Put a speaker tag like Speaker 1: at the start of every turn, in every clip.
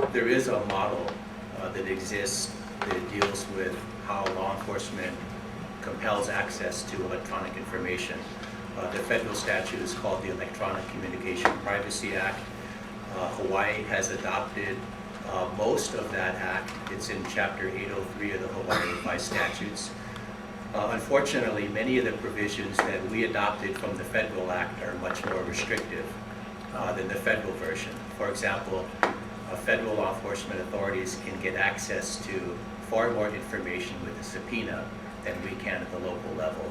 Speaker 1: there is a model that exists that deals with how law enforcement compels access to electronic information. The federal statute is called the Electronic Communication Privacy Act. Hawaii has adopted most of that act. It's in Chapter 803 of the Hawaii Revised Statutes. Unfortunately, many of the provisions that we adopted from the federal act are much more restrictive than the federal version. For example, federal law enforcement authorities can get access to far more information with a subpoena than we can at the local level.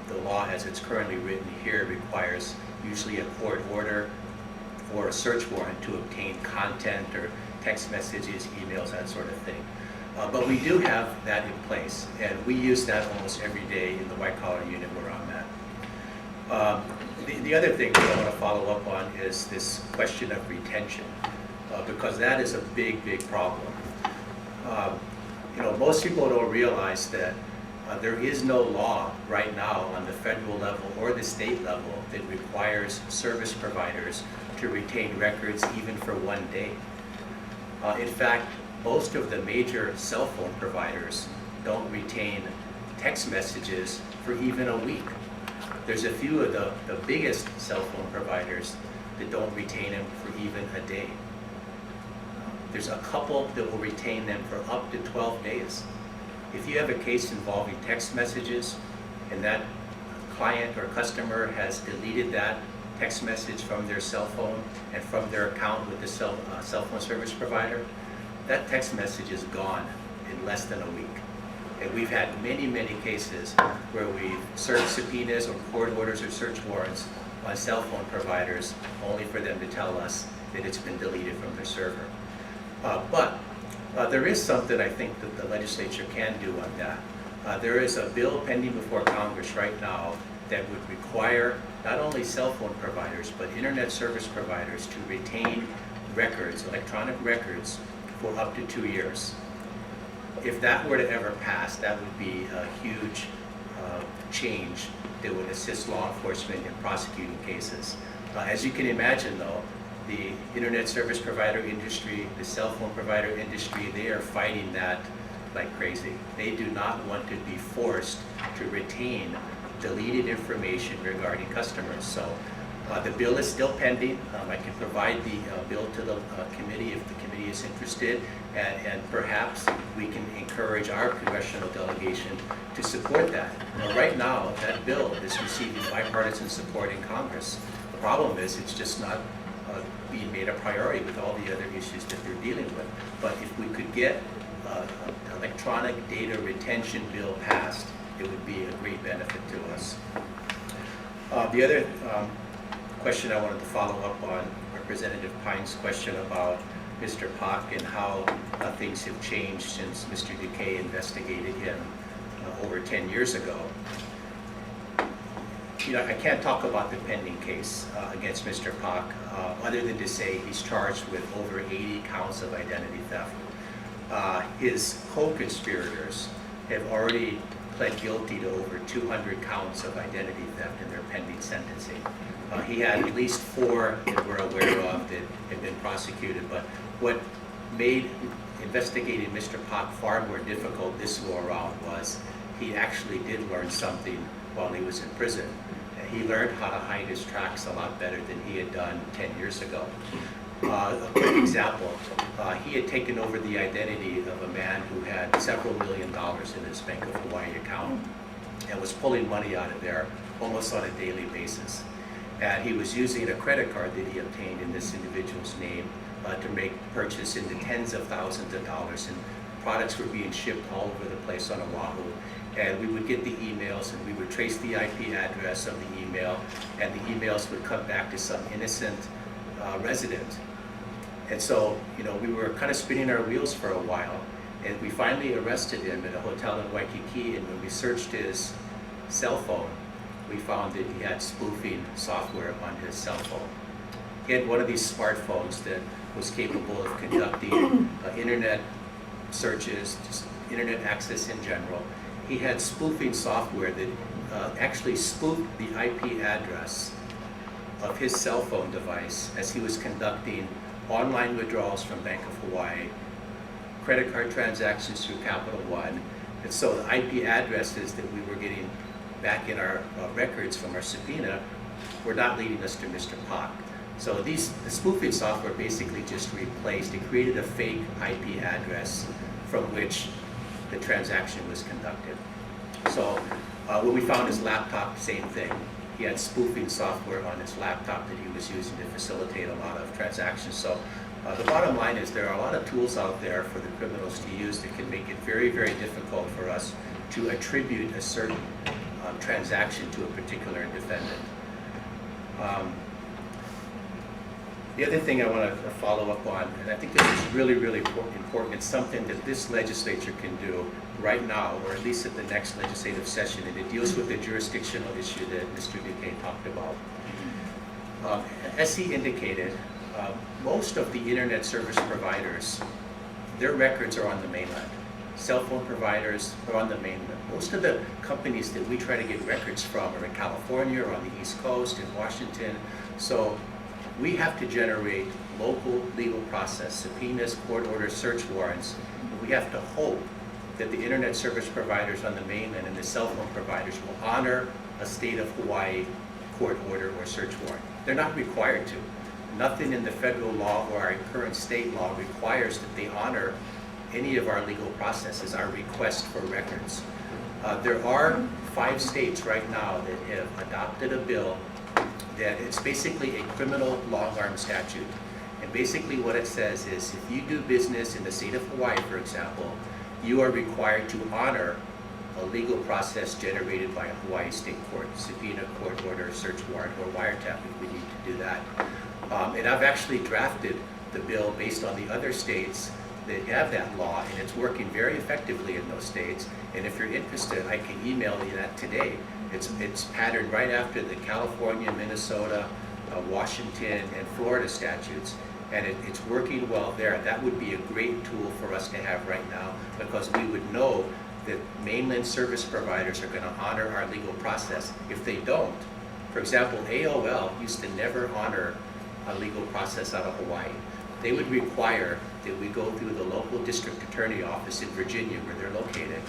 Speaker 1: The law as it's currently written here requires usually a court order or a search warrant to obtain content or text messages, emails, that sort of thing. But we do have that in place, and we use that almost every day in the white-collar unit where I'm at. The other thing that I want to follow up on is this question of retention, because that is a big, big problem. Most people don't realize that there is no law right now on the federal level or the state level that requires service providers to retain records even for 1 day. In fact, most of the major cell phone providers don't retain text messages for even a week. There's a few of the biggest cell phone providers that don't retain them for even a day. There's a couple that will retain them for up to 12 days. If you have a case involving text messages and that client or customer has deleted that text message from their cell phone and from their account with the cell phone service provider, that text message is gone in less than a week. And we've had many, many cases where we've served subpoenas or court orders or search warrants on cell phone providers only for them to tell us that it's been deleted from their server. But there is something I think that the legislature can do on that. There is a bill pending before Congress right now that would require not only cell phone providers, but internet service providers to retain records, electronic records, for up to 2 years. If that were to ever pass, that would be a huge change that would assist law enforcement in prosecuting cases. As you can imagine though, the internet service provider industry, the cell phone provider industry, they are fighting that like crazy. They do not want to be forced to retain deleted information regarding customers. So the bill is still pending. I can provide the bill to the committee if the committee is interested, and perhaps we can encourage our congressional delegation to support that. Right now, that bill is receiving bipartisan support in Congress. The problem is it's just not being made a priority with all the other issues that they're dealing with. But if we could get an electronic data retention bill passed, it would be a great benefit to us. The other question I wanted to follow up on Representative Pine's question about Mr. Pak and how things have changed since Mr. Decay investigated him over 10 years ago. I can't talk about the pending case against Mr. Pak other than to say he's charged with over 80 counts of identity theft. His co-conspirators have already pled guilty to over 200 counts of identity theft in their pending sentencing. He had at least 4 that we're aware of that have been prosecuted, but what made investigating Mr. Pak far more difficult this go around was he actually did learn something while he was in prison. He learned how to hide his tracks a lot better than he had done 10 years ago. A quick example, he had taken over the identity of a man who had several $1 million in his Bank of Hawaii account and was pulling money out of there almost on a daily basis. And he was using a credit card that he obtained in this individual's name to make purchase in the tens of thousands of dollars, and products were being shipped all over the place on Oahu. And we would get the emails and we would trace the IP address of the email, and the emails would come back to some innocent resident. And so, we were kind of spinning our wheels for a while, and we finally arrested him at a hotel in Waikiki, and when we searched his cell phone, we found that he had spoofing software on his cell phone. He had one of these smartphones that was capable of conducting internet searches, just internet access in general. He had spoofing software that actually spoofed the IP address of his cell phone device as he was conducting online withdrawals from Bank of Hawaii, credit card transactions through Capital One. And so the IP addresses that we were getting back in our records from our subpoena were not leading us to Mr. Pak. So the spoofing software basically just replaced, it created a fake IP address from which the transaction was conducted. So when we found his laptop, same thing. He had spoofing software on his laptop that he was using to facilitate a lot of transactions. So the bottom line is there are a lot of tools out there for the criminals to use that can make it very, very difficult for us to attribute a certain transaction to a particular defendant. The other thing I want to follow up on, and I think this is really, really important, it's something that this legislature can do right now, or at least at the next legislative session, and it deals with the jurisdictional issue that Mr. Duque talked about. As he indicated, most of the internet service providers, their records are on the mainland. Cell phone providers are on the mainland. Most of the companies that we try to get records from are in California or on the East Coast, in Washington. So we have to generate local legal process, subpoenas, court orders, search warrants. And we have to hope that the internet service providers on the mainland and the cell phone providers will honor a state of Hawaii court order or search warrant. They're not required to. Nothing in the federal law or our current state law requires that they honor any of our legal processes, our request for records. There are 5 states right now that have adopted a bill that it's basically a criminal long-arm statute. And basically what it says is if you do business in the state of Hawaii, for example, you are required to honor a legal process generated by a Hawaii state court, subpoena, court order, search warrant, or wiretap if we need to do that. And I've actually drafted the bill based on the other states that have that law, and it's working very effectively in those states. And if you're interested, I can email you that today. It's patterned right after the California, Minnesota, Washington, and Florida statutes, and it's working well there. That would be a great tool for us to have right now, because we would know that mainland service providers are going to honor our legal process. If they don't, for example, AOL used to never honor a legal process out of Hawaii. They would require that we go through the local district attorney office in Virginia, where they're located,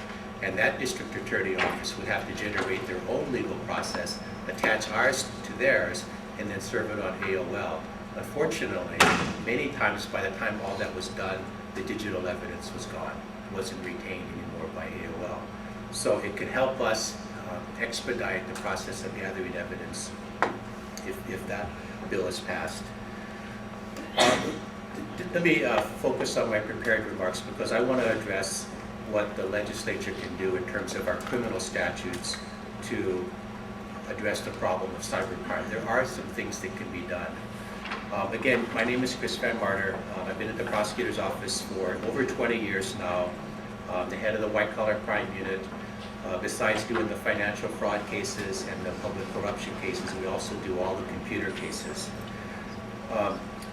Speaker 1: and that district attorney office would have to generate their own legal process, attach ours to theirs, and then serve it on AOL. Unfortunately, many times by the time all that was done, the digital evidence was gone, wasn't retained anymore by AOL. So it could help us expedite the process of gathering evidence if that bill is passed. Let me focus on my prepared remarks, because I want to address what the legislature can do in terms of our criminal statutes to address the problem of cybercrime. There are some things that can be done. Again, my name is Chris Van Marter. I've been at the prosecutor's office for over 20 years now. The head of the white collar crime unit. Besides doing the financial fraud cases and the public corruption cases, we also do all the computer cases.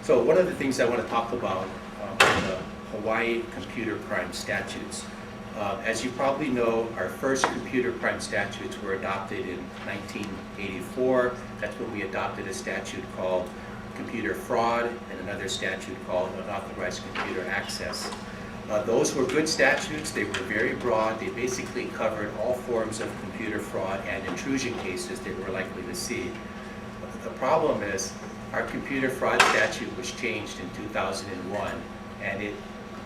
Speaker 1: So one of the things I want to talk about are the Hawaii computer crime statutes. As you probably know, our first computer crime statutes were adopted in 1984. That's when we adopted a statute called computer fraud and another statute called unauthorized computer access. Those were good statutes. They were very broad. They basically covered all forms of computer fraud and intrusion cases that we're likely to see. But the problem is our computer fraud statute was changed in 2001, and it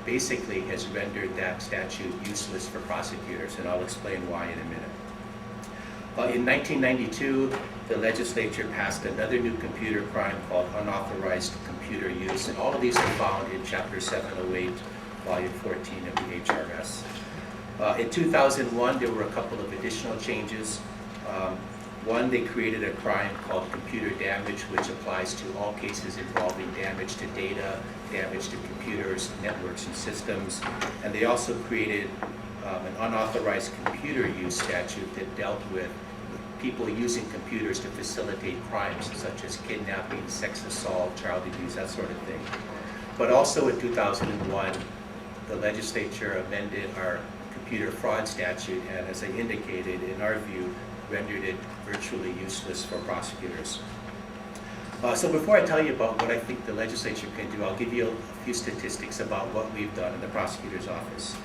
Speaker 1: basically has rendered that statute useless for prosecutors, and I'll explain why in a minute. In 1992, the legislature passed another new computer crime called unauthorized computer use, and all of these are found in Chapter 708, Volume 14 of the HRS. In 2001, there were a couple of additional changes. One, they created a crime called computer damage, which applies to all cases involving damage to data, damage to computers, networks, and systems. And they also created an unauthorized computer use statute that dealt with people using computers to facilitate crimes such as kidnapping, sex assault, child abuse, that sort of thing. But also in 2001, the legislature amended our computer fraud statute, and as I indicated, in our view, rendered it virtually useless for prosecutors. So before I tell you about what I think the legislature can do, I'll give you a few statistics about what we've done in the prosecutor's office.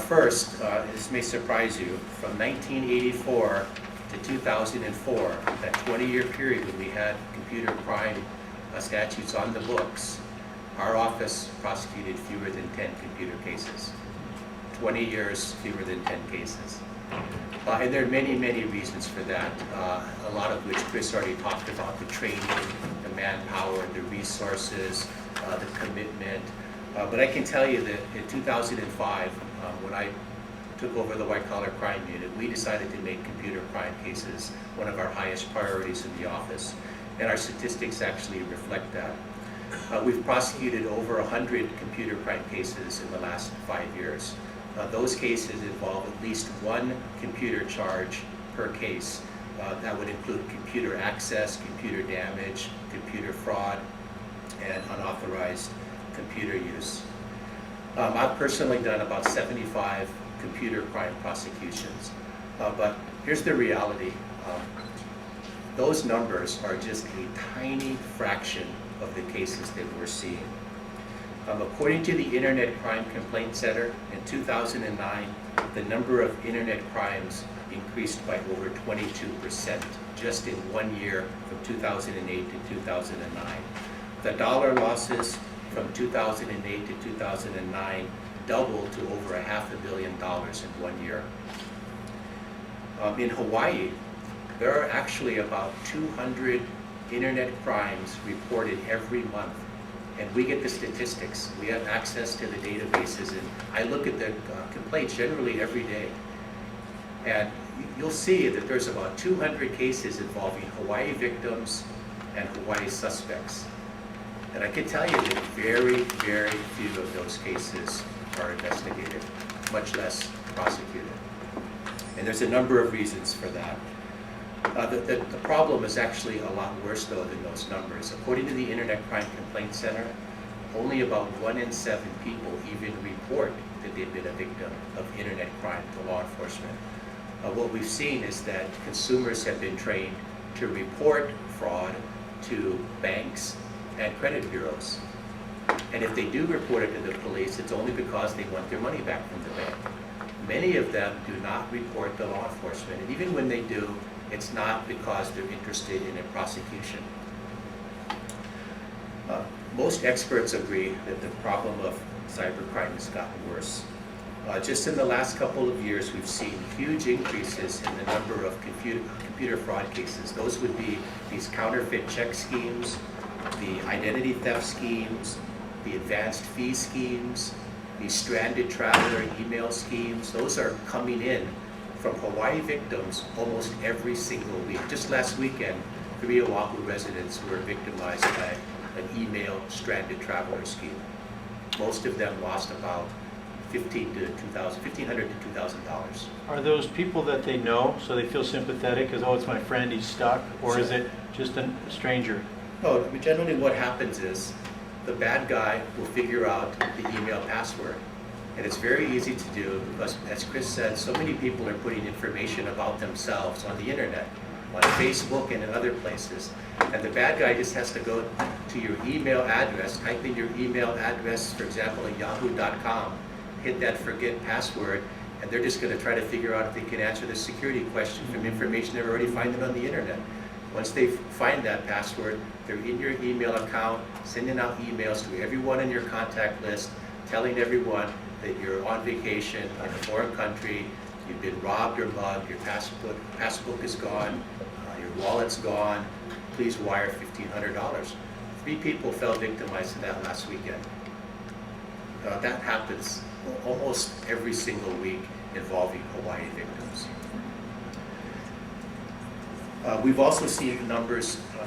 Speaker 1: First, this may surprise you, from 1984 to 2004, that 20-year period when we had computer crime statutes on the books, our office prosecuted fewer than 10 computer cases. 20 years, fewer than 10 cases. And there are many, many reasons for that, a lot of which Chris already talked about: the training, the manpower, the resources, the commitment. But I can tell you that in 2005, when I took over the white-collar crime unit, we decided to make computer crime cases one of our highest priorities in the office. And our statistics actually reflect that. We've prosecuted over 100 computer crime cases in the last 5 years. Those cases involve at least one computer charge per case. That would include computer access, computer damage, computer fraud, and unauthorized computer use. I've personally done about 75 computer crime prosecutions, but here's the reality. Those numbers are just a tiny fraction of the cases that we're seeing. According to the Internet Crime Complaint Center, in 2009, the number of internet crimes increased by over 22% just in 1 year, from 2008 to 2009. The dollar losses from 2008 to 2009 doubled to over $500 million in 1 year. In Hawaii, there are actually about 200 internet crimes reported every month. And we get the statistics. We have access to the databases, and I look at the complaints generally every day. And you'll see that there's about 200 cases involving Hawaii victims and Hawaii suspects. And I can tell you that very, very few of those cases are investigated, much less prosecuted. And there's a number of reasons for that. The problem is actually a lot worse, though, than those numbers. According to the Internet Crime Complaint Center, only about 1 in 7 people even report that they've been a victim of internet crime to law enforcement. What we've seen is that consumers have been trained to report fraud to banks and credit bureaus. And if they do report it to the police, it's only because they want their money back from the bank. Many of them do not report to law enforcement, and even when they do, it's not because they're interested in a prosecution. Most experts agree that the problem of cybercrime has gotten worse. Just in the last couple of years, we've seen huge increases in the number of computer fraud cases. Those would be these counterfeit check schemes, the identity theft schemes, the advanced fee schemes, these stranded traveler email schemes. Those are coming in from Hawaii victims almost every single week. Just last weekend, 3 Oahu residents were victimized by an email stranded traveler scheme. Most of them lost about $1,500 to $2,000.
Speaker 2: Are those people that they know, so they feel sympathetic because, oh, it's my friend, he's stuck, or is it just a stranger?
Speaker 1: No, I mean, generally what happens is the bad guy will figure out the email password. And it's very easy to do because, as Chris said, so many people are putting information about themselves on the internet, on Facebook and in other places. And the bad guy just has to go to your email address, type in your email address, for example, at yahoo.com, hit that forget password, and they're just going to try to figure out if they can answer the security question from information they're already finding on the internet. Once they find that password, they're in your email account, sending out emails to everyone in your contact list, telling everyone that you're on vacation in a foreign country, you've been robbed or mugged, your passbook is gone, your wallet's gone, please wire $1,500. 3 people fell victimized to that last weekend. That happens almost every single week involving Hawaii victims. We've also seen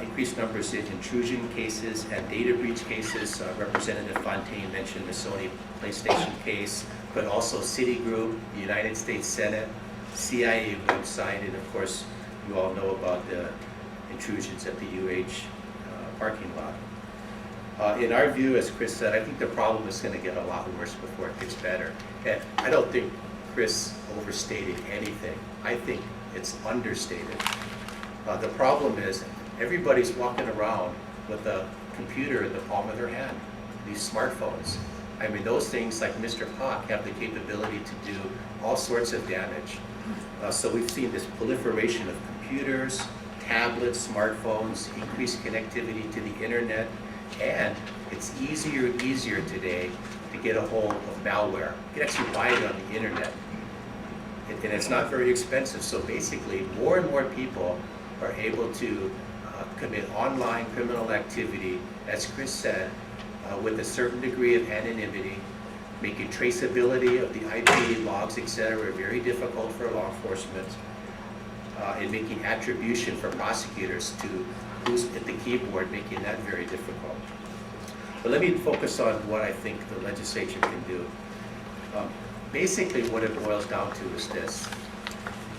Speaker 1: increased numbers in intrusion cases and data breach cases. Representative Fontaine mentioned the Sony PlayStation case, but also Citigroup, the United States Senate, CIA website, and of course, you all know about the intrusions at the UH parking lot. In our view, as Chris said, I think the problem is going to get a lot worse before it gets better. And I don't think Chris overstated anything. I think it's understated. The problem is Everybody's walking around with a computer in the palm of their hand, these smartphones. I mean, those things, like Mr. Pock, have the capability to do all sorts of damage. So we've seen this proliferation of computers, tablets, smartphones, increased connectivity to the internet, and it's easier and easier today to get a hold of malware. You can actually buy it on the internet, and it's not very expensive. So basically, more and more people are able to commit online criminal activity, as Chris said, with a certain degree of anonymity, making traceability of the IP logs, etc., very difficult for law enforcement, and making attribution for prosecutors to who's at the keyboard, making that very difficult. But let me focus on what I think the legislature can do. Basically, what it boils down to is this.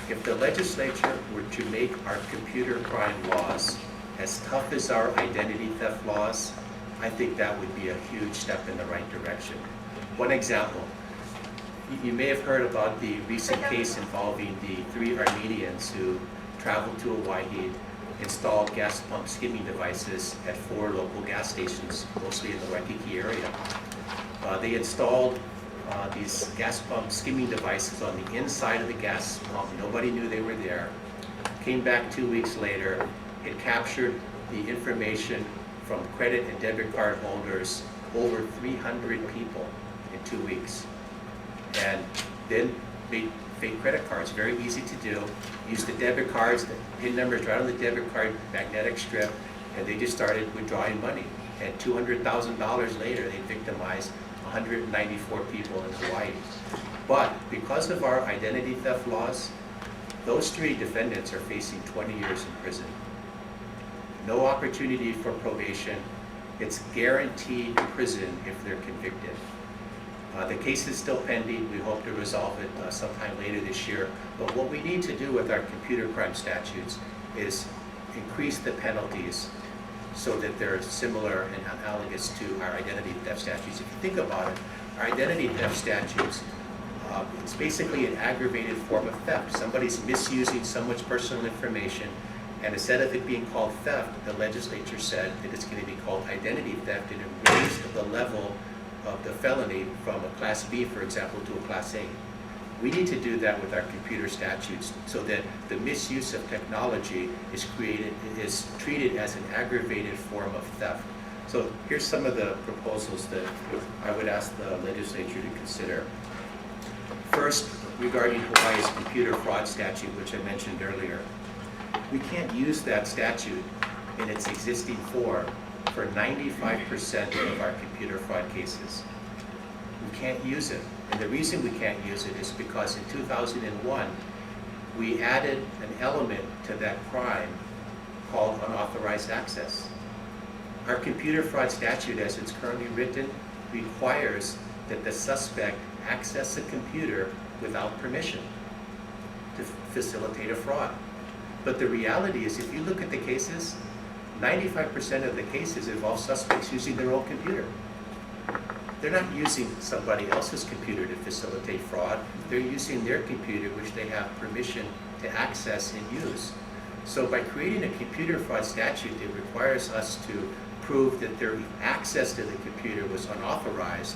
Speaker 1: If the legislature were to make our computer crime laws as tough as our identity theft laws, I think that would be a huge step in the right direction. One example, you may have heard about the recent case involving the 3 Armenians who traveled to Hawaii, installed gas pump skimming devices at 4 local gas stations, mostly in the Waikiki area. They installed these gas pump skimming devices on the inside of the gas pump. Nobody knew they were there. Came back 2 weeks later. It captured the information from credit and debit card holders, over 300 people in 2 weeks. And then made fake credit cards, very easy to do. Used the debit cards, the PIN numbers right on the debit card magnetic strip, and they just started withdrawing money. And $200,000 later, they victimized 194 people in Hawaii. But because of our identity theft laws, those 3 defendants are facing 20 years in prison. No opportunity for probation. It's guaranteed prison if they're convicted. The case is still pending. We hope to resolve it sometime later this year. But what we need to do with our computer crime statutes is increase the penalties so that they're similar and analogous to our identity theft statutes. If you think about it, our identity theft statutes, it's basically an aggravated form of theft. Somebody's misusing someone's personal information, and instead of it being called theft, the legislature said that it's going to be called identity theft, and it raised the level of the felony from a Class B, for example, to a Class A. We need to do that with our computer statutes so that the misuse of technology is treated as an aggravated form of theft. So here's some of the proposals that I would ask the legislature to consider. First, regarding Hawaii's computer fraud statute, which I mentioned earlier. We can't use that statute in its existing form for 95% of our computer fraud cases. We can't use it. And the reason we can't use it is because in 2001, we added an element to that crime called unauthorized access. Our computer fraud statute, as it's currently written, requires that the suspect access a computer without permission to facilitate a fraud. But the reality is, if you look at the cases, 95% of the cases involve suspects using their own computer. They're not using somebody else's computer to facilitate fraud. They're using their computer, which they have permission to access and use. So by creating a computer fraud statute that requires us to prove that their access to the computer was unauthorized,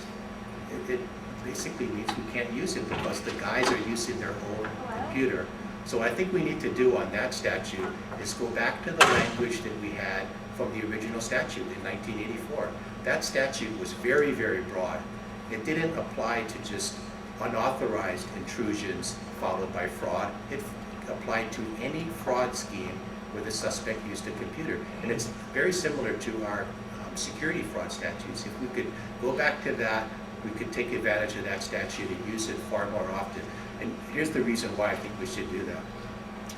Speaker 1: it basically means we can't use it because the guys are using their own computer. So I think we need to do on that statute is go back to the language that we had from the original statute in 1984. That statute was very, very broad. It didn't apply to just unauthorized intrusions followed by fraud. It applied to any fraud scheme where the suspect used a computer. And it's very similar to our security fraud statutes. If we could go back to that, we could take advantage of that statute and use it far more often. And here's the reason why I think we should do that.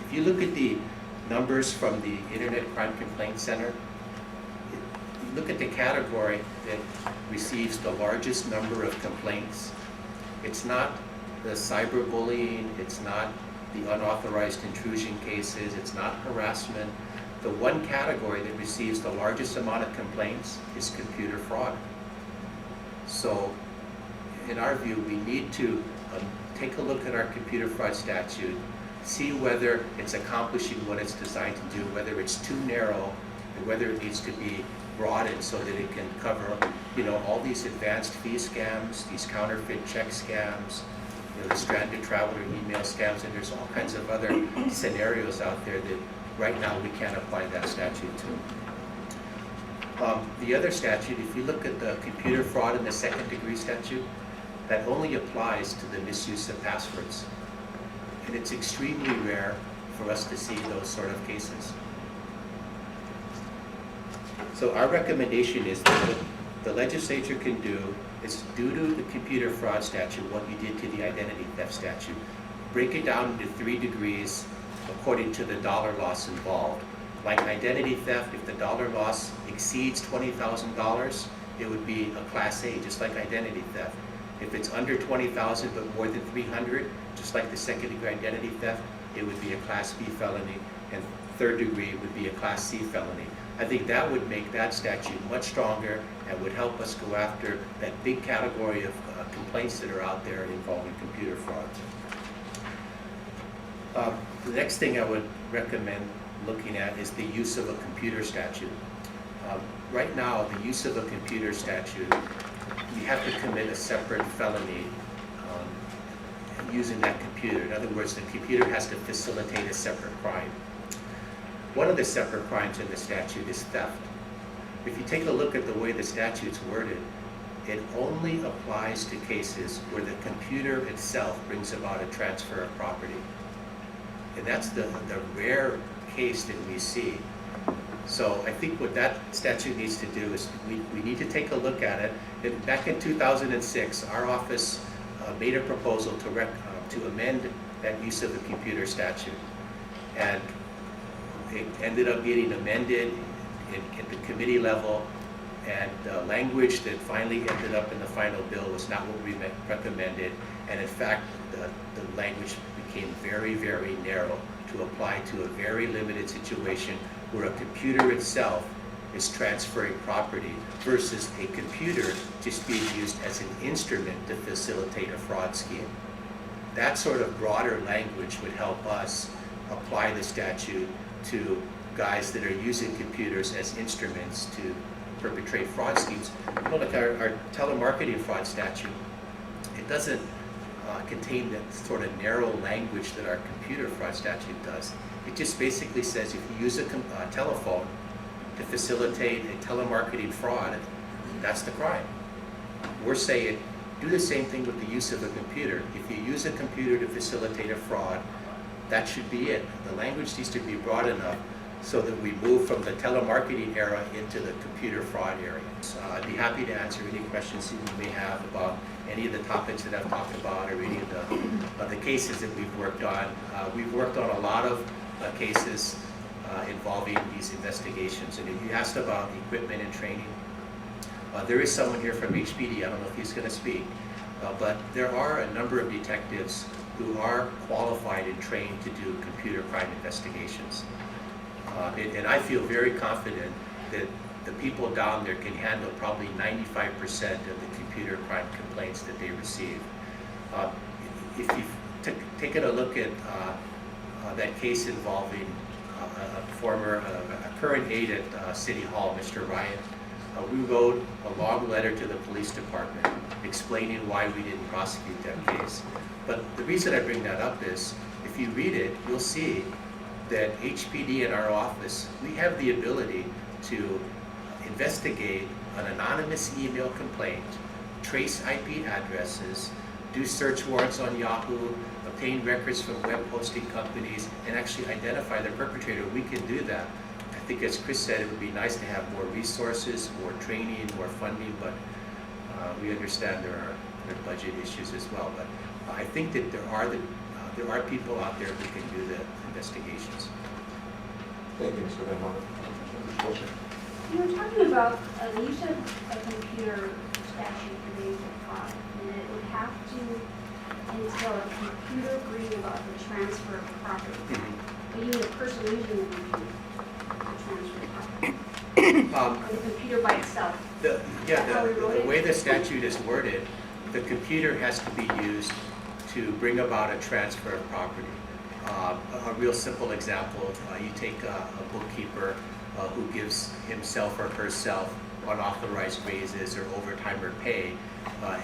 Speaker 1: If you look at the numbers from the Internet Crime Complaint Center, you look at the category that receives the largest number of complaints. It's not the cyberbullying, it's not the unauthorized intrusion cases, it's not harassment. The one category that receives the largest amount of complaints is computer fraud. So in our view, we need to take a look at our computer fraud statute, see whether it's accomplishing what it's designed to do, whether it's too narrow, or whether it needs to be broadened so that it can cover, all these advanced fee scams, these counterfeit check scams, the stranded traveler email scams, and there's all kinds of other scenarios out there that right now we can't apply that statute to. The other statute, if you look at the computer fraud in the second-degree statute, that only applies to the misuse of passwords. And it's extremely rare for us to see those sort of cases. So our recommendation is that what the legislature can do is, due to the computer fraud statute, what you did to the identity theft statute, break it down into 3 degrees according to the dollar loss involved. Like identity theft, if the dollar loss exceeds $20,000, it would be a Class A, just like identity theft. If it's under $20,000 but more than $300,000, just like the second-degree identity theft, it would be a Class B felony, and third degree would be a Class C felony. I think that would make that statute much stronger and would help us go after that big category of complaints that are out there involving computer fraud. The next thing I would recommend looking at is the use of a computer statute. Right now, the use of a computer statute, you have to commit a separate felony using that computer. In other words, the computer has to facilitate a separate crime. One of the separate crimes in the statute is theft. If you take a look at the way the statute's worded, it only applies to cases where the computer itself brings about a transfer of property. And that's the rare case that we see. So I think what that statute needs to do is we need to take a look at it. Back in 2006, our office made a proposal to amend that use of the computer statute. And it ended up getting amended at the committee level, and the language that finally ended up in the final bill was not what we recommended. And in fact, the language became very, very narrow to apply to a very limited situation where a computer itself is transferring property versus a computer just being used as an instrument to facilitate a fraud scheme. That sort of broader language would help us apply the statute to guys that are using computers as instruments to perpetrate fraud schemes. Like our telemarketing fraud statute, it doesn't contain that sort of narrow language that our computer fraud statute does. It just basically says if you use a telephone to facilitate a telemarketing fraud, that's the crime. We're saying do the same thing with the use of a computer. If you use a computer to facilitate a fraud, that should be it. The language needs to be broad enough so that we move from the telemarketing era into the computer fraud area. I'd be happy to answer any questions that you may have about any of the topics that I've talked about or any of the cases that we've worked on. We've worked on a lot of cases involving these investigations. And if you asked about equipment and training, there is someone here from HPD, I don't know if he's going to speak, but there are a number of detectives who are qualified and trained to do computer crime investigations. And I feel very confident that the people down there can handle probably 95% of the computer crime complaints that they receive. If you've taken a look at that case involving a current aide at City Hall, Mr. Ryan, we wrote a long letter to the police department explaining why we didn't prosecute that case. But the reason I bring that up is, if you read it, you'll see that HPD in our office, we have the ability to investigate an anonymous email complaint, trace IP addresses, do search warrants on Yahoo, obtain records from web hosting companies, and actually identify the perpetrator. We can do that. I think, as Chris said, it would be nice to have more resources, more training, more funding, but we understand there are budget issues as well. But I think that there are people out there who can do the investigations.
Speaker 3: Thank you, Mr. Van Marter.
Speaker 4: You were talking about the use of a computer statute for the use of fraud, and it would have to entail a computer agreeing about the transfer of property. But you need a person using the computer to transfer property. Or the computer by itself.
Speaker 1: The way the statute is worded, the computer has to be used to bring about a transfer of property. A real simple example, you take a bookkeeper who gives himself or herself unauthorized raises or overtime or pay.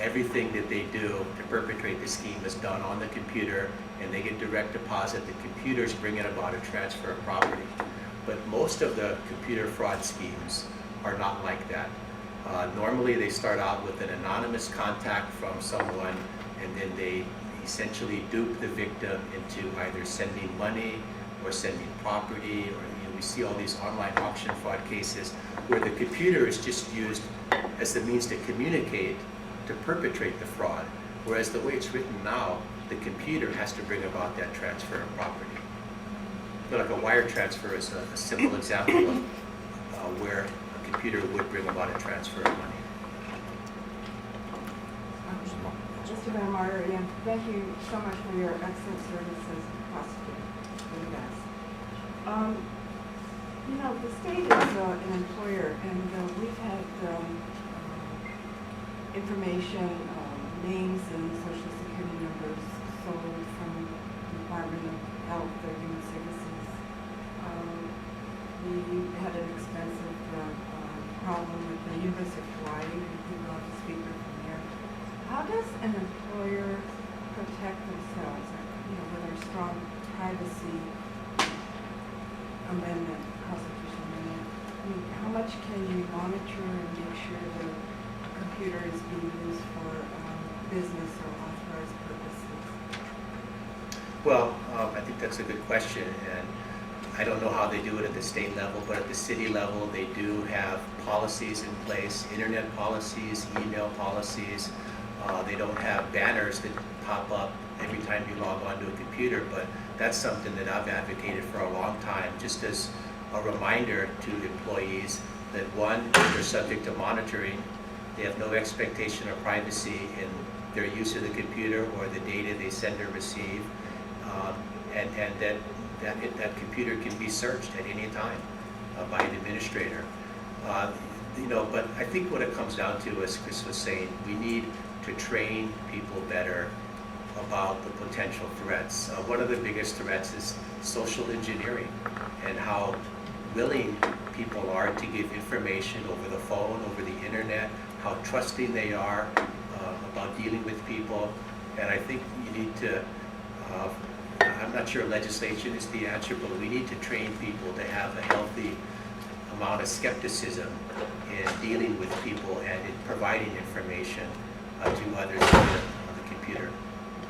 Speaker 1: Everything that they do to perpetrate the scheme is done on the computer, and they get direct deposit. The computer's bringing about a transfer of property. But most of the computer fraud schemes are not like that. Normally they start out with an anonymous contact from someone, and then they essentially dupe the victim into either sending money or sending property, or we see all these online auction fraud cases where the computer is just used as the means to communicate to perpetrate the fraud, whereas the way it's written now, the computer has to bring about that transfer of property. But like a wire transfer is a simple example of where a computer would bring about a transfer of money.
Speaker 5: Mr. Van Marter, again, thank you so much for your excellent service as a prosecutor. Really nice. You know, the state is an employer, and we've had information, names and social security numbers sold from the Department of Health or Human Services. We had an expensive problem with the University of Hawaii, and we brought the speaker from there. How does an employer protect themselves, you know, with our strong privacy amendment, constitutional amendment? I mean, how much can you monitor and make sure the computer is being used for business or authorized purposes?
Speaker 1: Well, I think that's a good question, and I don't know how they do it at the state level, but at the city level, they do have policies in place, internet policies, email policies. They don't have banners that pop up every time you log onto a computer, but that's something that I've advocated for a long time, just as a reminder to employees that one, they're subject to monitoring. They have no expectation of privacy in their use of the computer or the data they send or receive, and that computer can be searched at any time by an administrator. You know, but I think what it comes down to, as Chris was saying, we need to train people better about the potential threats. One of the biggest threats is social engineering, and how willing people are to give information over the phone, over the internet, how trusting they are about dealing with people. And I think you need to, I'm not sure legislation is the answer, but we need to train people to have a healthy amount of skepticism in dealing with people and in providing information to others on the computer.